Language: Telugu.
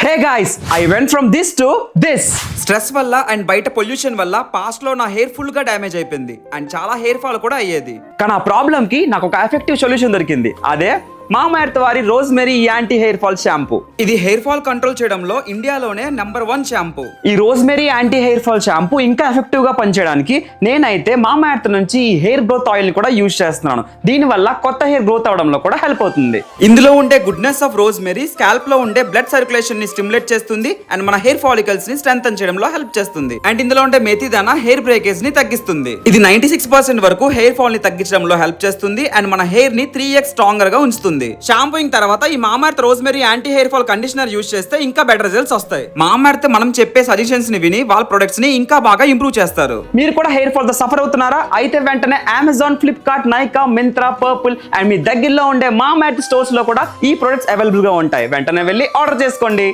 Hey guys, I went from this to this. Stress వల్ల అండ్ బయట పొల్యూషన్ వల్ల పాస్ట్ లో నా హెయిర్ ఫుల్ గా డ్యామేజ్ అయిపోయింది అండ్ చాలా హెయిర్ ఫాల్ కూడా అయ్యేది. కానీ ఆ ప్రాబ్లం కి నాకు ఒక ఎఫెక్టివ్ సొల్యూషన్ దొరికింది. అదే మామా ఎర్త్ వారి rosemary anti hair fall shampoo. ఇది హెయిర్ ఫాల్ కంట్రోల్ చేయడంలో ఇండియాలోనే నంబర్ 1 షాంపూ. ఈ rosemary anti hair fall shampoo ఇంకా ఎఫెక్టివ్ గా పనిచేయడానికి నేనైతే మామా ఎర్త్ నుంచి ఈ హెయిర్ గ్రోత్ ఆయిల్ ని కూడా యూజ్ చేస్తున్నాను. దీని వల్ల కొత్త హెయిర్ గ్రోత్ అవడంలో కూడా హెల్ప్ అవుతుంది. ఇందులో ఉండే గుడ్నెస్ ఆఫ్ రోజ్మెరీ స్కాల్ప్ లో ఉండే బ్లడ్ సర్క్యులేషన్ ని స్టిమ్యులేట్ చేస్తుంది అండ్ మన హెయిర్ ఫాలికల్స్ ని స్ట్రెంథెన్ చేయడంలో హెల్ప్ చేస్తుంది. అండ్ ఇందులో ఉండే మెథిదానా హెయిర్ బ్రేకేజ్ ని తగ్గిస్తుంది. ఇది 96% వరకు హెయిర్ ఫాల్ ని తగ్గించడంలో హెల్ప్ చేస్తుంది అండ్ మన హెయిర్ ని 3x స్ట్రాంగర్ గా ఉంచుతుంది. షాంపూయింగ్ తర్వాత ఈ మామా earth rosemary anti hair fall conditioner use చేస్తే ఇంకా బెటర్ రిజల్ట్స్ వస్తాయి. మామా ఎర్త్ మనం చెప్పే సజెషన్స్ ని విని వాళ్ళ ప్రొడక్ట్స్ ని ఇంకా బాగా ఇంప్రూవ్ చేస్తారు. మీరు కూడా హెయిర్ ఫాల్ తో సఫర్ అవుతున్నారా? అయితే వెంటనే Amazon, Flipkart, Nykaa, Myntra, Purple and మీ దగ్గరలో ఉండే మామా ఎర్త్ స్టోర్స్ లో కూడా ఈ ప్రొడక్ట్స్ అవైలబుల్ గా ఉంటాయి. వెంటనే వెళ్ళి ఆర్డర్ చేసుకోండి.